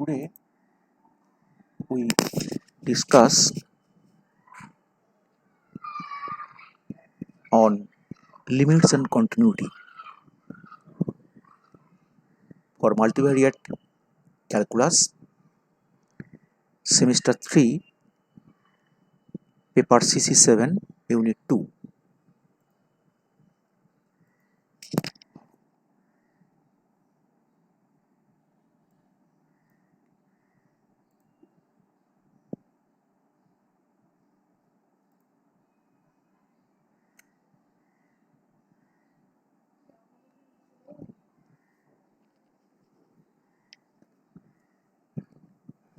Today we discuss on limits and continuity for multivariate calculus semester 3 paper CC7 unit 2.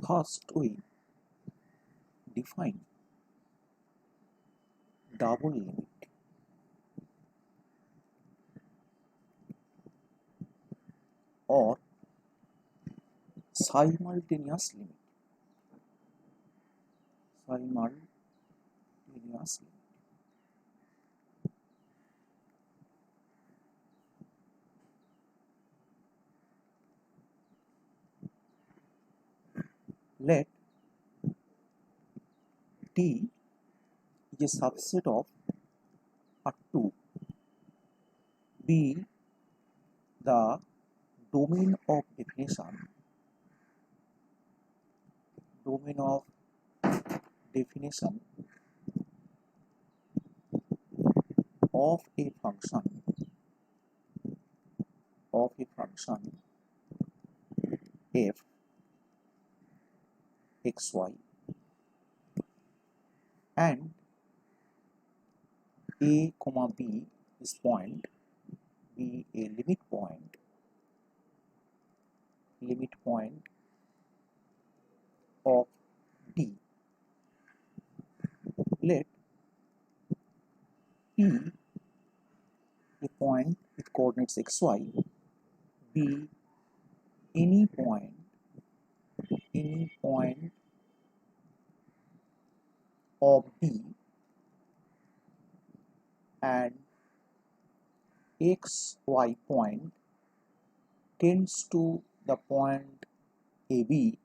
First we define double limit. Or simultaneous limit. Let T is a subset of R2 be the domain of definition of a function f xy and a comma b is point be a limit point of D. Let P, a point with coordinates xy, be any point of D and xy point tends to the point AB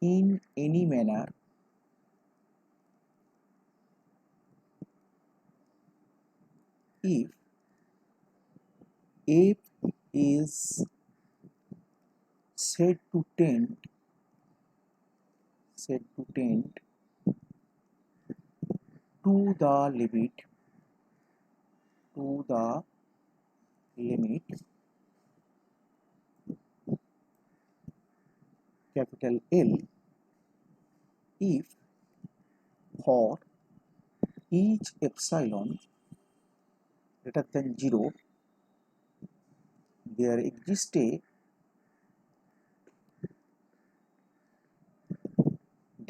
in any manner if f is said to tend to the limit capital L if for each epsilon greater than 0 there exists a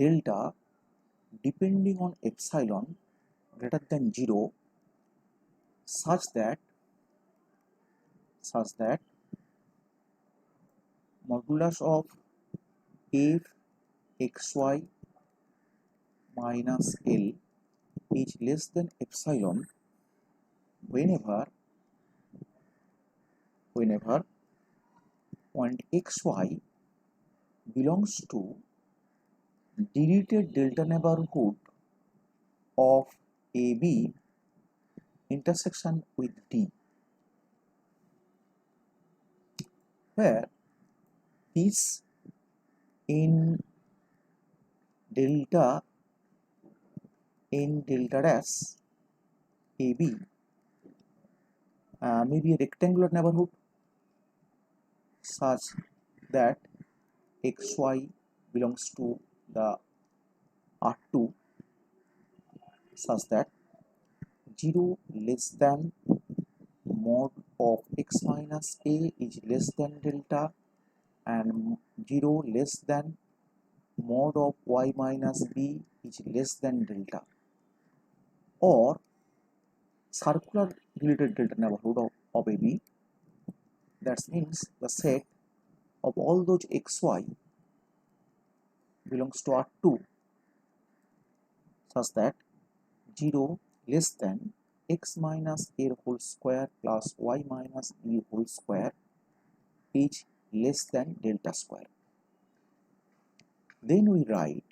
delta depending on epsilon greater than 0 such that modulus of f xy minus L is less than epsilon whenever point xy belongs to deleted delta neighborhood of AB intersection with D, where this in delta dash AB may be a rectangular neighborhood such that xy belongs to the R2 such that 0 less than mod of x minus a is less than delta and 0 less than mod of y minus b is less than delta, or circular related delta neighborhood of AB. That means the set of all those xy belongs to R2 such that 0 less than x minus a whole square plus y minus b whole square is less than delta square. then we write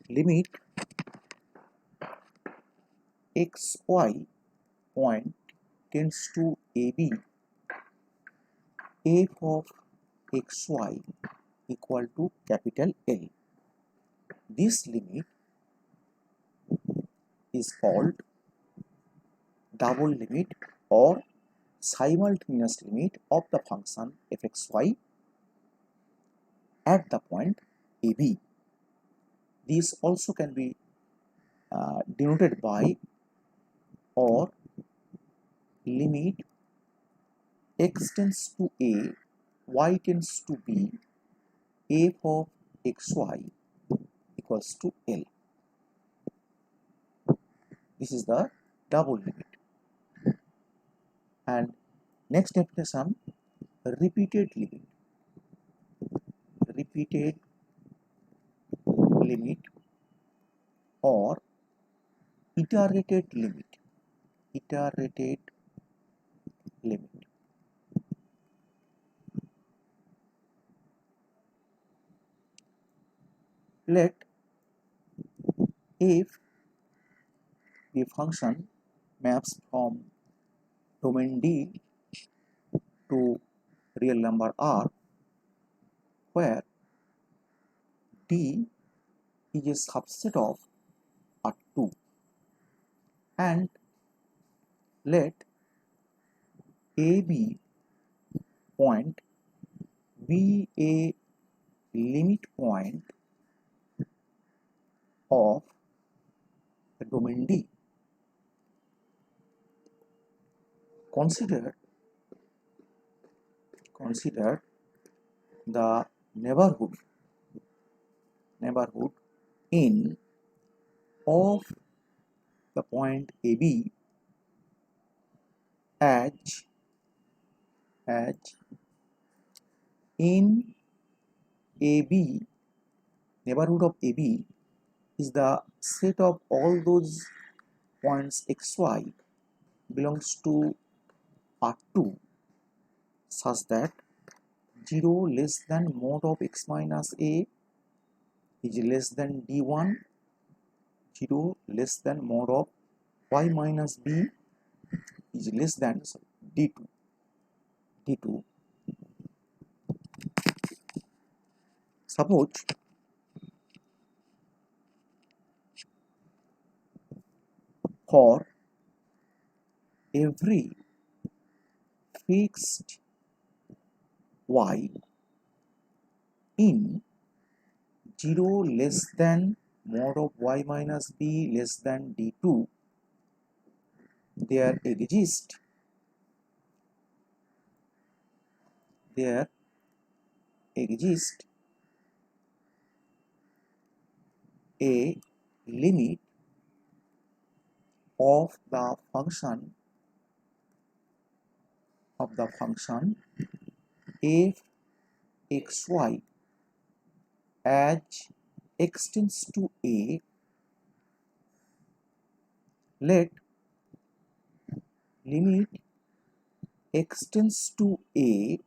limit xy point tends to AB, f of xy equal to capital L. This limit is called double limit or simultaneous limit of the function fxy at the point AB. This also can be denoted by or limit x tends to A, y tends to B, f of xy equals to L. This is the double limit. And next definition, repeated limit. Repeated limit or iterated limit. Iterated limit. Let if the function maps from domain D to real number R, where D is a subset of R2, and let AB point be a limit point of the domain D. Consider the neighborhood in of the point AB as in AB, neighborhood of AB is the set of all those points xy belongs to R2 such that 0 less than mod of x minus a is less than d1, 0 less than mod of y minus b is less than d2. Suppose for every fixed y in 0 less than mod of y minus b less than d2, there exists a limit of the function f xy as x tends to a. Let limit x tends to a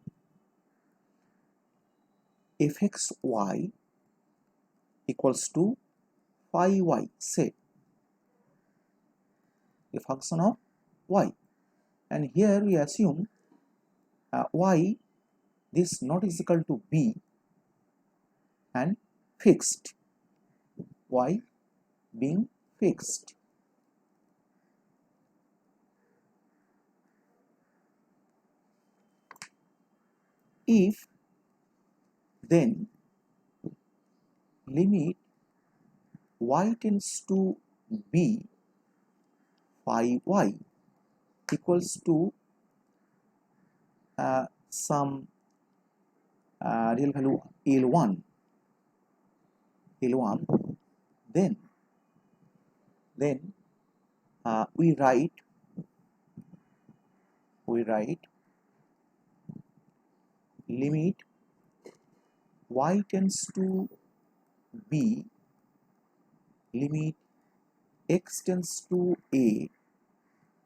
fxy equals to phi y, say a function of y, and here we assume y this not is equal to b and fixed, y being fixed. If then limit y tends to b phi y equals to some real value L1, then we write limit y tends to b, limit x tends to a,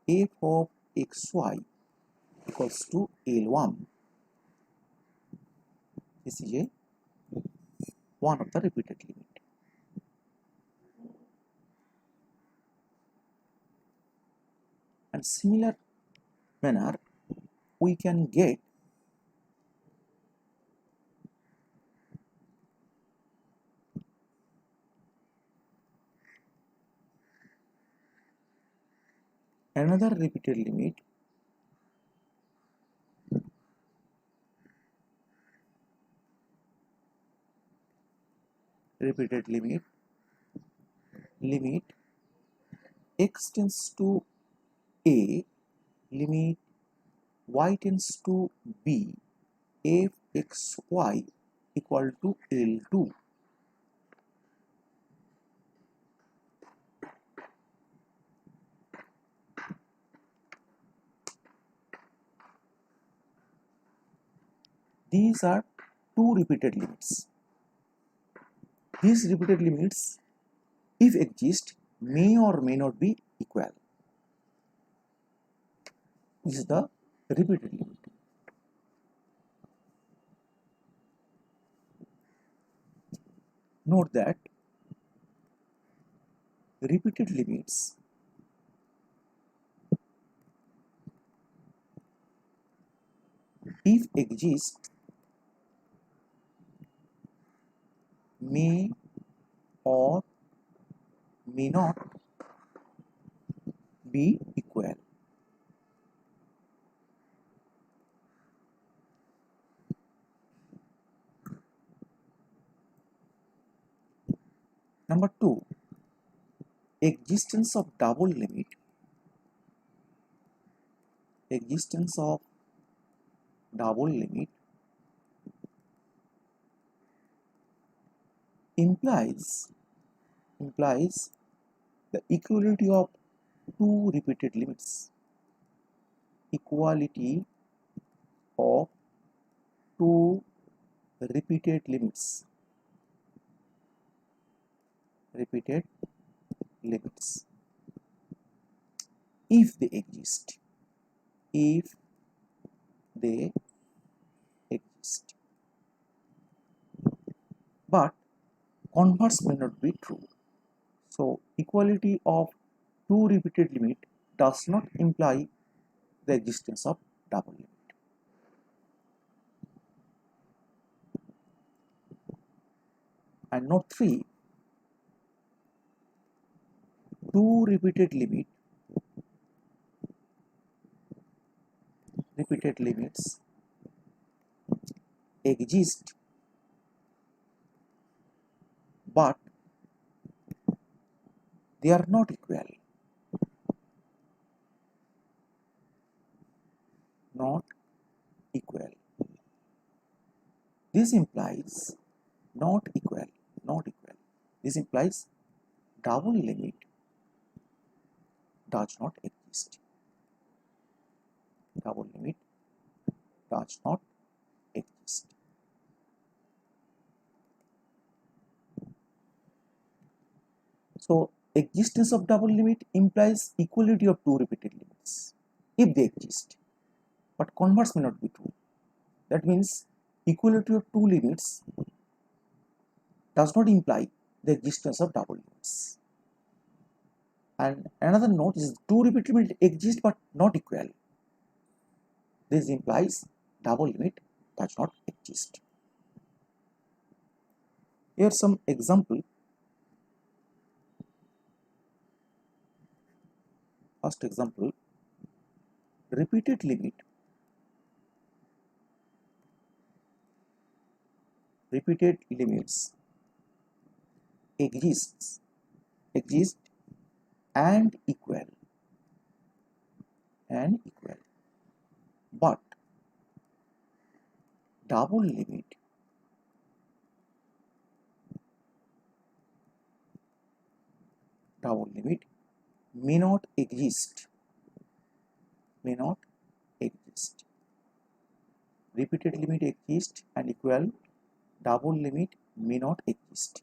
f of xy equals to L1. This is a one of the repeated limit. And similar manner, we can get another repeated limit limit x tends to a, limit y tends to b, f x y equal to L2. These are two repeated limits. These repeated limits, if exist, may or may not be equal. This is the repeated limit. Note that repeated limits if exist may or may not be equal. Number 2, existence of double limit implies the equality of two repeated limits. Equality of two repeated limits. If they exist. But converse may not be true. So equality of two repeated limit does not imply the existence of double limit. And note 3, two repeated limits exist, but they are not equal. This implies not equal. This implies double limit does not exist. So existence of double limit implies equality of two repeated limits if they exist, but converse may not be true. That means equality of two limits does not imply the existence of double limits. And another note is two repeated limits exist but not equal. This implies double limit does not exist. Here some example. First example, repeated limits exist and equal, but double limit may not exist. Repeated limit exist and equal, double limit may not exist.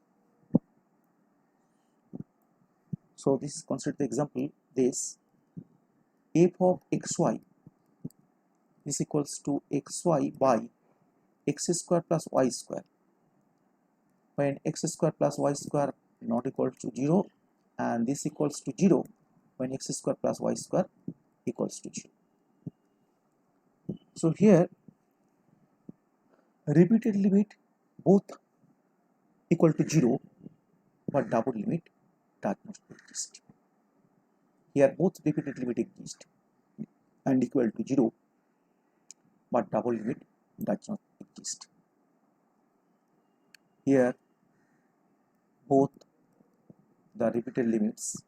So this is considered the example. This f of xy is equals to xy by x square plus y square, when x square plus y square not equal to 0, and this equals to 0 when x square plus y square equals to 0. So here repeated limit both equal to 0, but double limit does not exist. Here both repeated limit exist and equal to 0, but double limit does not exist. Here both the repeated limits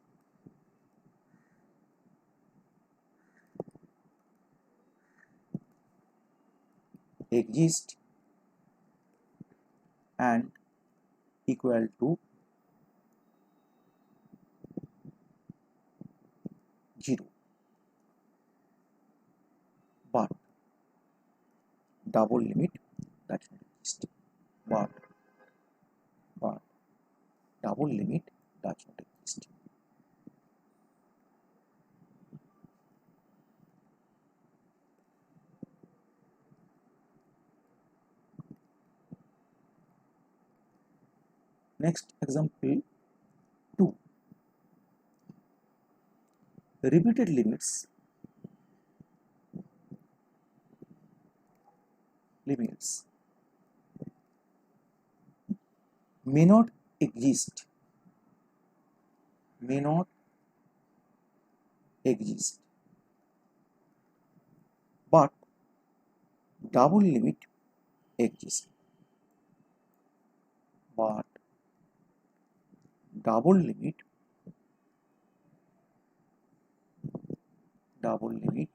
exist and equal to 0, but double limit does not exist. But double limit does not exist. Next example 2. Repeated limits may not exist but double limit exists. But double limit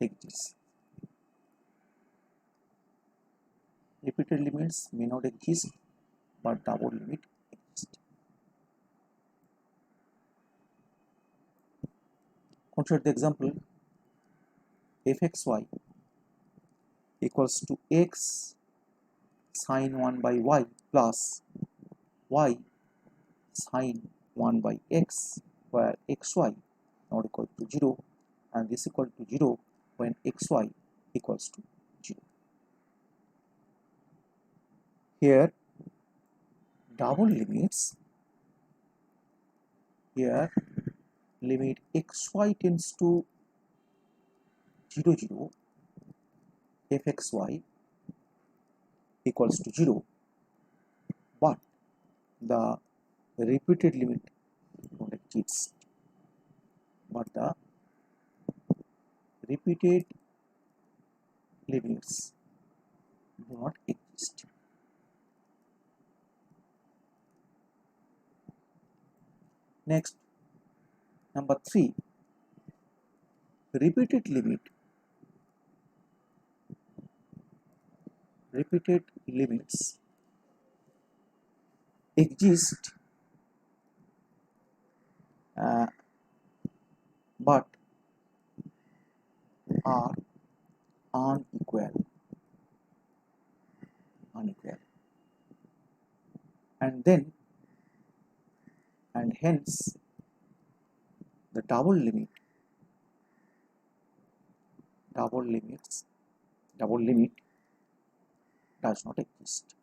exists. Repeated limits may not exist but double limit exists. Consider the example fxy equals to x sine 1 by y plus y sine 1 by x, where xy not equal to 0 and this equal to 0 when xy equals to 0. Here double limits, here limit xy tends to 0 0 fxy equals to 0, but the repeated limit don't exist. But the repeated limits do not exist. Next, number 3. Repeated limits exist but are unequal, and hence the double limit does not exist.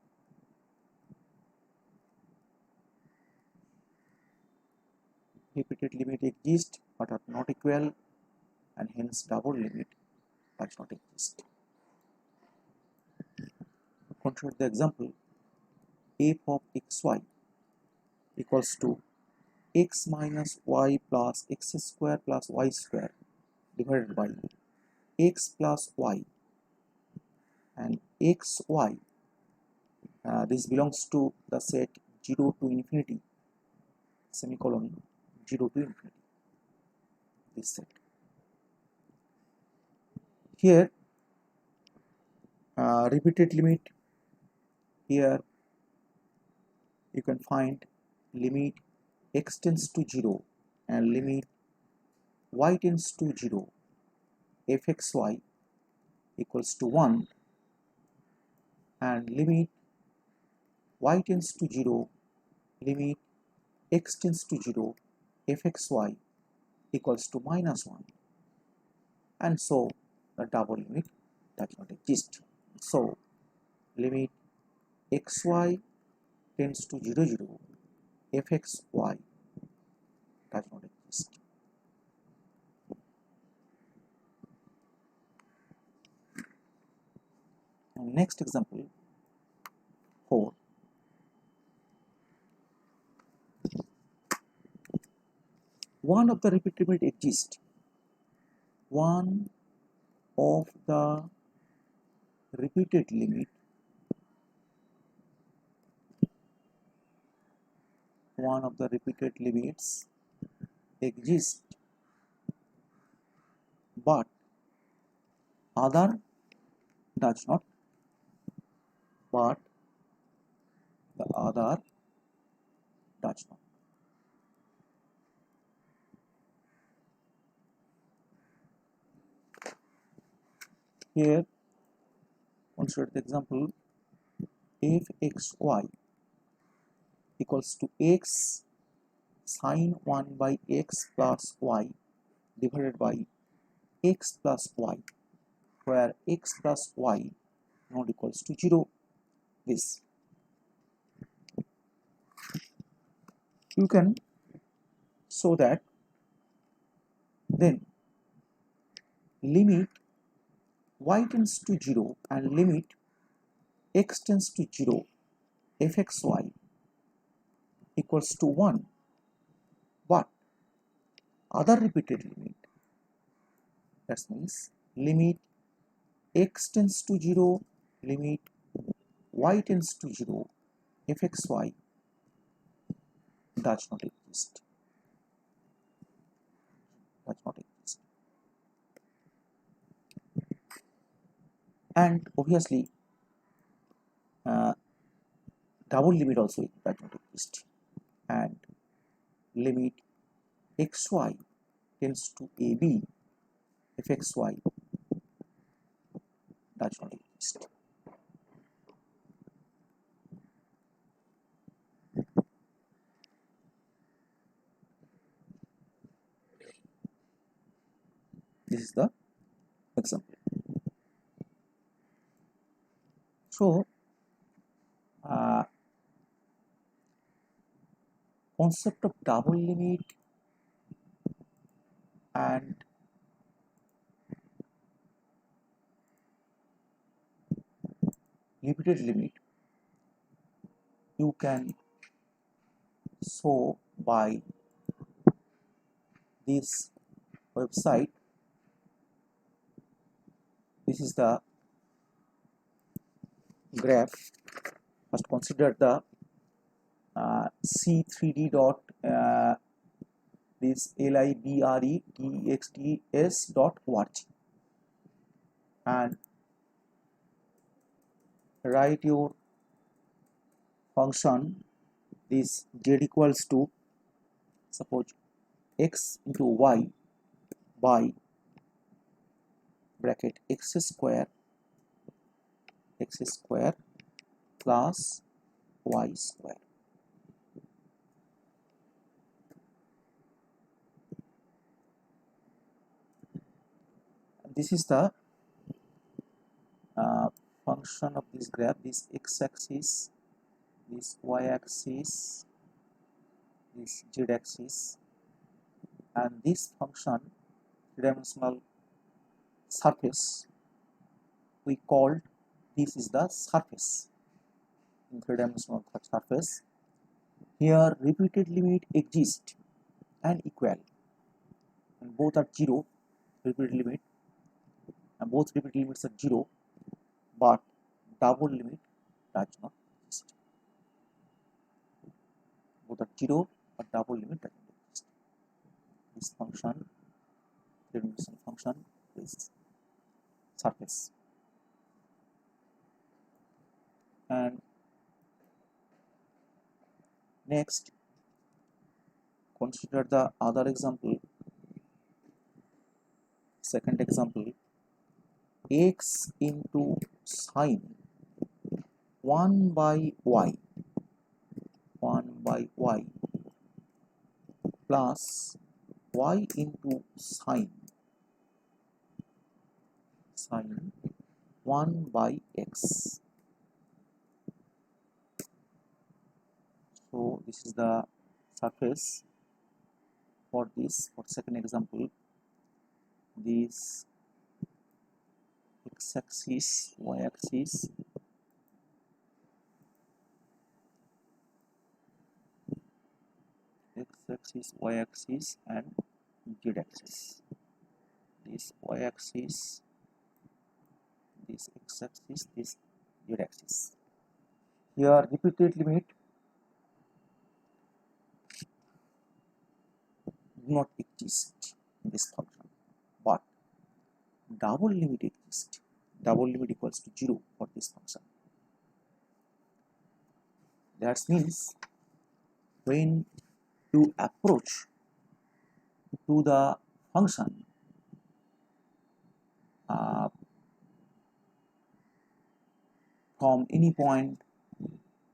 Repeated limit exist but are not equal, and hence double limit does not exist. Consider the example f of xy equals to x minus y plus x square plus y square divided by x plus y, and xy this belongs to the set 0 to infinity semicolon 0 to infinity, this set. Here repeated limit, here you can find limit x tends to 0 and limit y tends to 0 fxy equals to 1, and limit y tends to 0 limit x tends to 0 fxy equals to -1, and so the double limit does not exist. So limit xy tends to 0, 0, fxy does not exist. And next example 4. One of the repeated limit exists. One of the repeated limit limits exist, but other does not. But the other does not. Here, consider the example: if xy equals to x sine 1 by x plus y divided by x plus y, where x plus y not equals to 0. This you can show that then limit y tends to 0 and limit x tends to 0 fxy equals to 1, but other repeated limit, that means limit x tends to 0, limit y tends to 0 fxy does not exist. And obviously double limit also does not exist, and limit xy tends to ab fxy does not exist. This is the example. So concept of double limit and repeated limit you can show by this website. This is the graph. First consider the C3D dot this libretexts.org and write your function. This z equals to suppose x into y by bracket x square plus y square. This is the function of this graph. This x-axis, this y-axis, this z-axis, and this function three-dimensional surface we called this is the surface in three-dimensional surface. Here repeated limit exists and equal, and both are 0 repeated limit, and both repeated limits are 0, but double limit does not exist. Both are 0 but double limit does not exist. This function, three-dimensional function, is surface. And next, consider the other example. Second example, x into sine 1 by y plus y into sine 1 by x. So this is the surface for this. For second example, this x-axis, y-axis, x-axis, y-axis, and z-axis. This y-axis, this x-axis, this z-axis. Here repeated limit do not exist in this function, but double limit exists. Double limit equals to 0 for this function. That means when you approach to the function from any point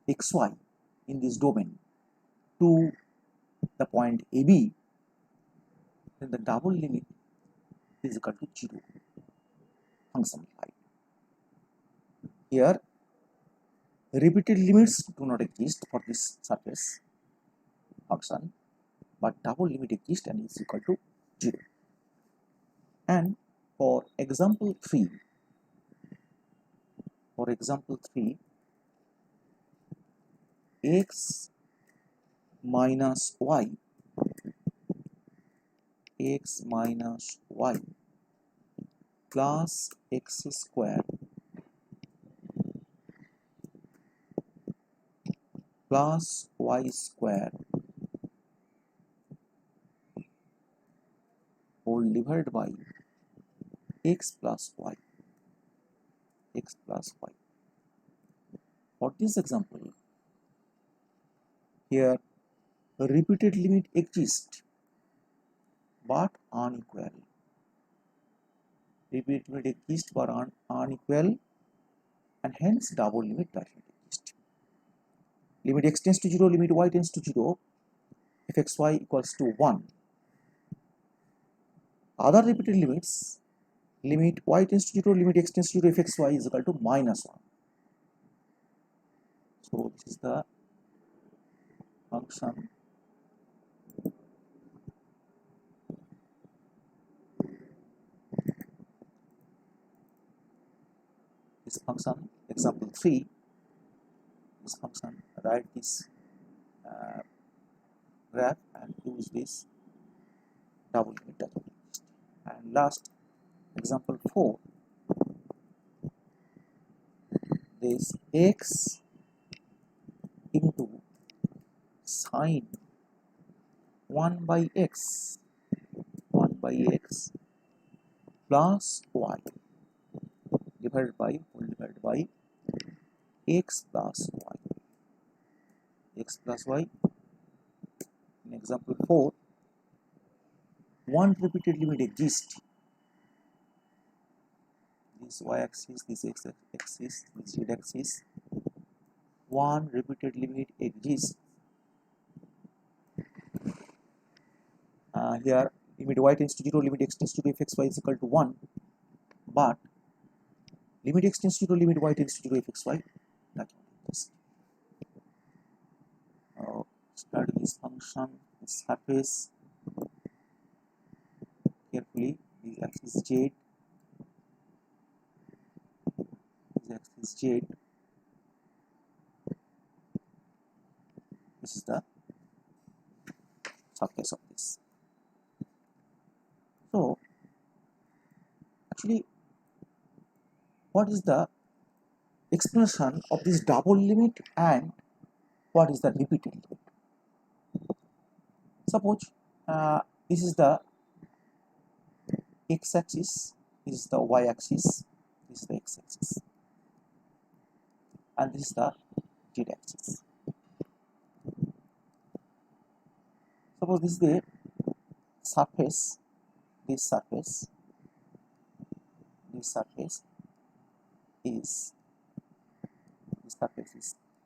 xy in this domain to the point AB, then the double limit is equal to 0 function height. Here repeated limits do not exist for this surface function, but double limit exists and is equal to 0. And for example 3, x minus y plus x square plus y square whole divided by x plus y. For this example, here repeated limit exists but unequal. Repeated limit exists but unequal, and hence double limit does not exist. Limit x tends to 0, limit y tends to 0 if xy equals to 1. Other repeated limits, limit y tends to 0, limit x tends to 0 if xy is equal to minus 1. So this is the function example 3, this function, write this graph and use this double limit does not exist. And last example 4, this x into sine 1 by x plus y divided by x plus y. In example 4, one repeated limit exists. This y-axis, this x-axis, this z-axis. One repeated limit exists. Here limit y tends to 0, limit x tends to 0 if xy is equal to 1, but limit x tends to 0, limit y tends to 0 if xy does not exist. Study this function, this surface carefully. This axis z, this is the surface of this. So actually, what is the explanation of this double limit and what is the repeated limit? Suppose this is the x-axis, this is the y-axis, this is the x-axis, and this is the z-axis. Suppose this is the surface, this surface is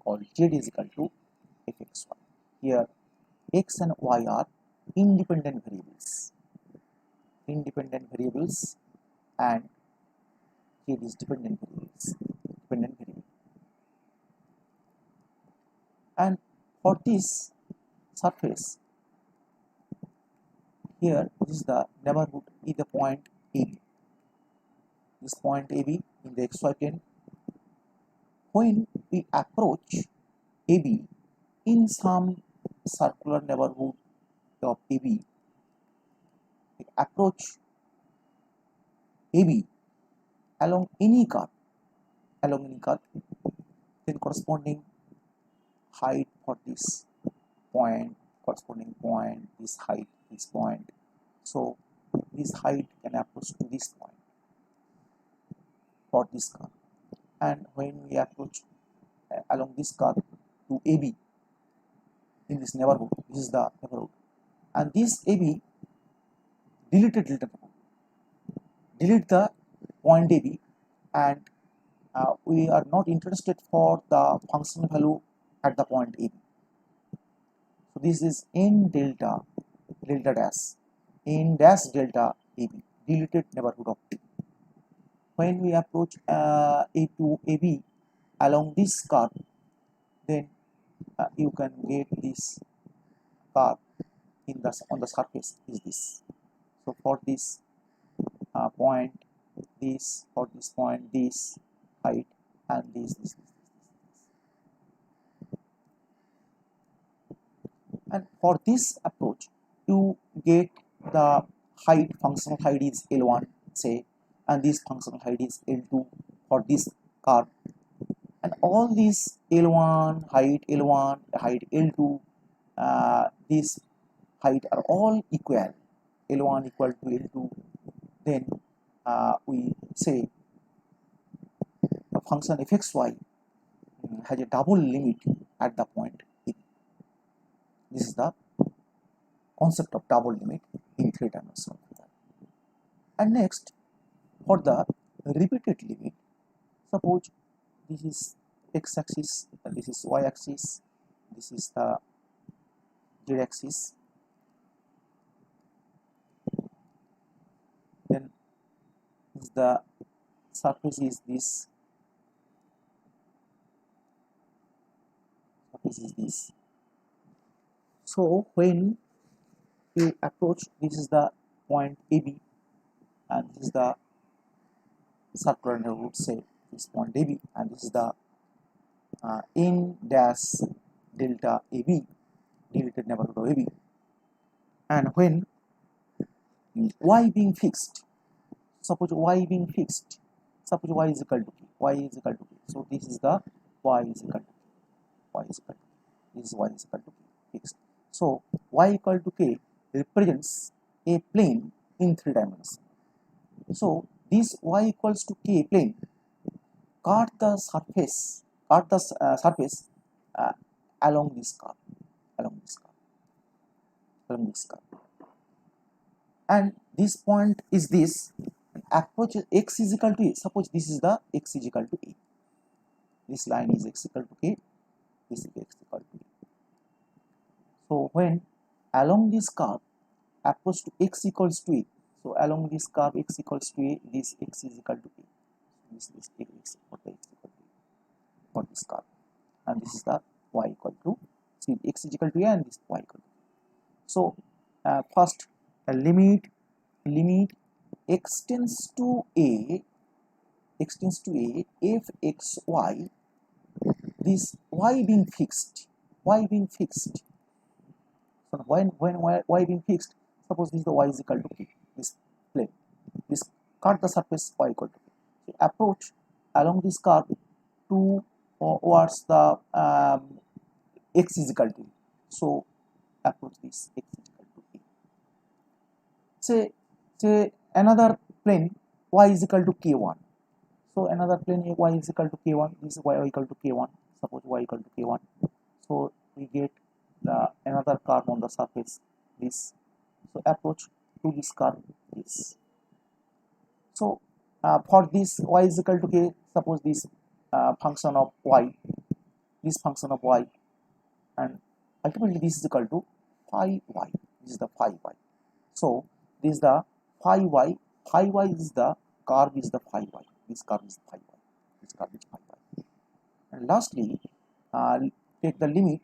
called z is equal to fxy. Here x and y are independent variables and here is dependent variable. And for this surface, here this is the neighborhood is the point AB. This point AB in the xy plane. When we approach AB in some circular neighborhood of AB, we approach AB along any curve, then corresponding height for this point, corresponding point, this height, this point. So this height can approach to this point for this curve. And when we approach along this curve to AB in this neighborhood, this is the neighborhood, and this AB delete the point AB, and we are not interested for the function value at the point AB. So this is n delta dash delta AB, deleted neighborhood of AB. When we approach A to AB along this curve, then you can get this curve on the surface is this. So for this point, this, for this point, this height, and this. And for this approach, you get the height, functional height is L1, say, and this functional height is L2 for this curve. And all these L1, height L2, this height are all equal. L1 equal to L2. Then we say the function fxy has a double limit at the point A. This is the concept of double limit in three-dimensional figure. And next, for the repeated limit, suppose this is x-axis, this is y-axis, this is the z-axis. Then the surface is this. So when you approach, this is the point AB, and this is the circular neighborhood, say this point AB, and this is the n dash delta AB, deleted neighborhood of AB. And when y being fixed, suppose y being fixed, suppose y is equal to k, so this is the y is equal to k, this is y is equal to k fixed. So y equal to k represents a plane in three dimensions. So this y equals to k plane cut the surface along this curve, and this point is this, approach x is equal to a. Suppose this is the x is equal to a, this line is x equal to k, this is x equal to a. So when along this curve approach to x equals to a, so along this curve x equals to a, this x is equal to a, this is x for the x equal to a for this curve, and this is the y equal to, see, x is equal to a and this y equal to a. So first limit x tends to a f x y, this y being fixed. So when y being fixed, suppose this is the y is equal to k, this plane, this cut the surface y equal to k. So approach along this curve towards the x is equal to a. So approach this x is equal to a. Say another plane y is equal to k1. So another plane y is equal to k1. This is y equal to k1. Suppose y equal to k1. So we get the another curve on the surface, this. So approach to this curve, this. So for this y is equal to k, suppose this function of y, and ultimately this is equal to phi y. this is the phi y. So this is the phi y. Phi y is the curve is the phi y. This curve is phi y. This curve is phi y. And lastly, take the limit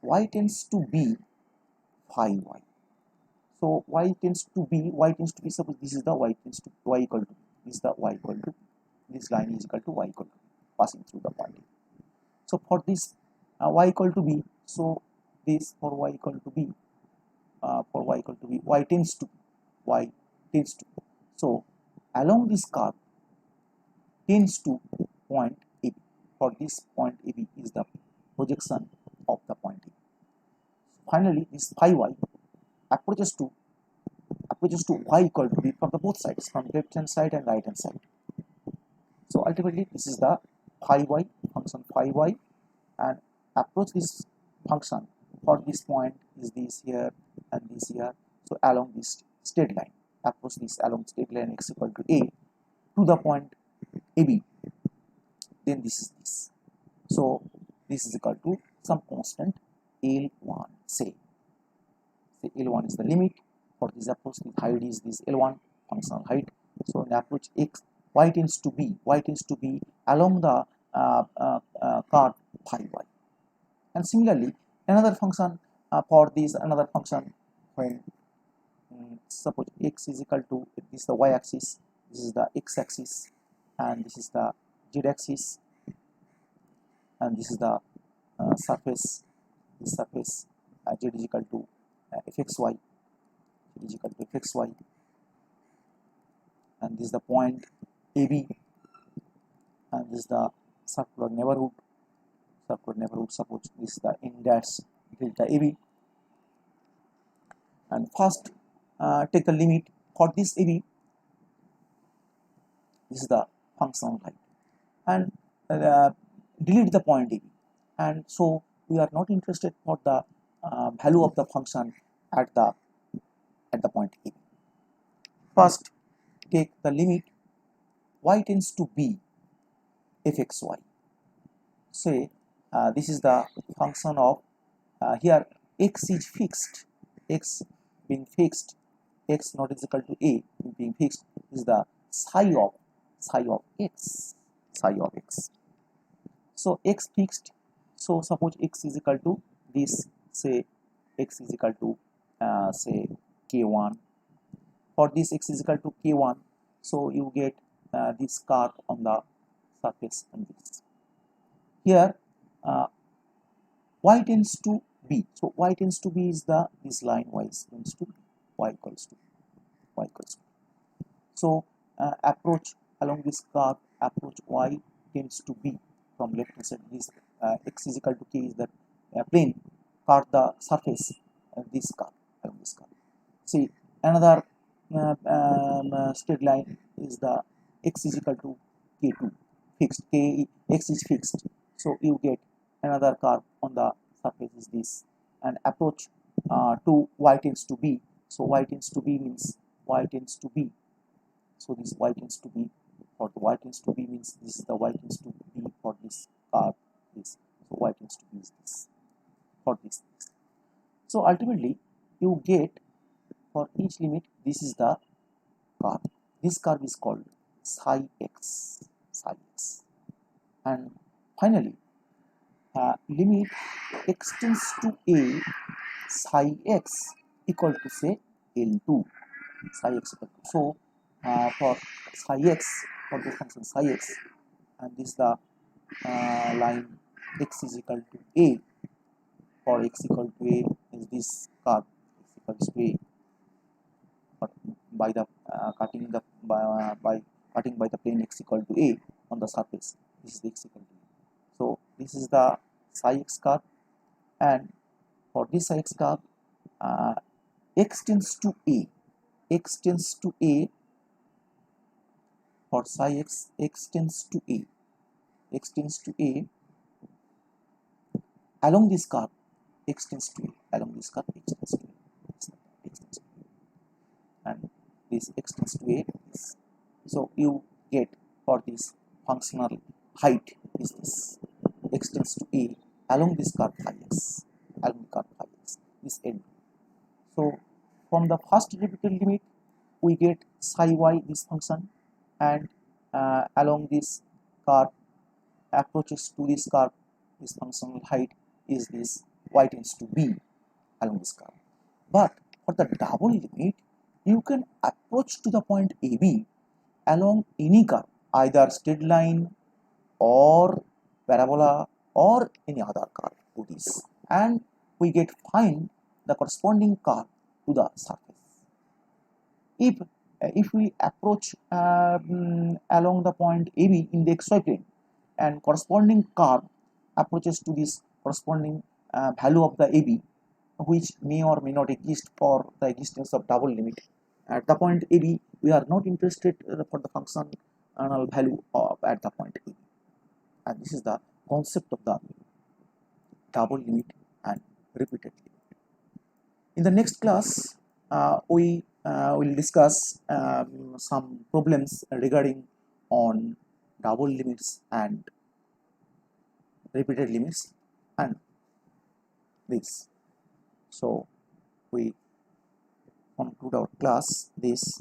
y tends to be phi y. So y tends to be, suppose this is the y tends to y equal to, this is the y equal to, this line is equal to y equal to passing through the point. So for this y equal to b, so this for y equal to b, y tends to, so along this curve tends to point AB. For this point AB is the projection of the point A. Finally, this phi y approaches to y equal to b from the both sides, from left hand side and right hand side. So ultimately, this is the phi y function phi y, and approach this function for this point is this here and this here. So along this straight line, approach this along straight line x equal to a to the point AB. Then this is this. So this is equal to some constant L1. Say L1 is the limit for this approach. The height is this L1 functional height. So in approach x, y tends to be along the curve phi y. And similarly, another function for this, another function when suppose x is equal to, this is the y axis, this is the x axis, and this is the z axis, and this is the surface. This surface z is equal to fxy, and this is the point AB, and this is the circular neighborhood. Suppose this is the in dash delta AB. And first take the limit for this AB. This is the functional height, and delete the point AB. And so we are not interested for the value of the function at the point AB. First, take the limit y tends to b fxy. Say this is the function of here x is fixed, x being fixed, x not is equal to a being fixed is the psi of x. So x fixed. So suppose x is equal to this, say x is equal to say k1. For this x is equal to k1, so you get this curve on the surface and this. Here y tends to b. So y tends to b is the this line y tends to y equals to. So approach along this curve, approach y tends to b from left hand side. This x is equal to k is the plane curve the surface this curve along this curve. See another straight line is the x is equal to k2 fixed, x is fixed. So you get another curve on the surface is this, and approach to y tends to b. So y tends to b means y tends to b. So this y tends to b, for the y tends to b means this is the y tends to b for this curve this. So y tends to b is this for this. So ultimately you get for each limit this is the curve. This curve is called psi x. And finally limit x tends to a psi x equal to say L2 psi x equal to. So for psi x, for the function psi x, and this is the line x is equal to a. For x equal to a is this curve x equals to a. But by the cutting by the plane x equal to a on the surface, this is the x equal to a. So this is the psi x curve, and for this psi x curve x tends to a. For psi x, x tends to a along this curve, x tends to a along this curve, x tends to a, and this x tends to a. So you get for this functional height is this x tends to a along this curve phi x, this L. So from the first repeated limit we get psi y this function, and along this curve approaches to this curve, this functional height is this y tends to b along this curve. But for the double limit, you can approach to the point AB along any curve, either straight line or parabola or any other curve to this, and we get find the corresponding curve to the surface. If we approach along the point AB in the xy plane, and corresponding curve approaches to this corresponding value of the AB, which may or may not exist for the existence of double limit. At the point AB, we are not interested for the functional value of at the point AB. And this is the concept of the double limit and repeated limit. In the next class, we will discuss some problems regarding on double limits and repeated limits and this. So we conclude our class this.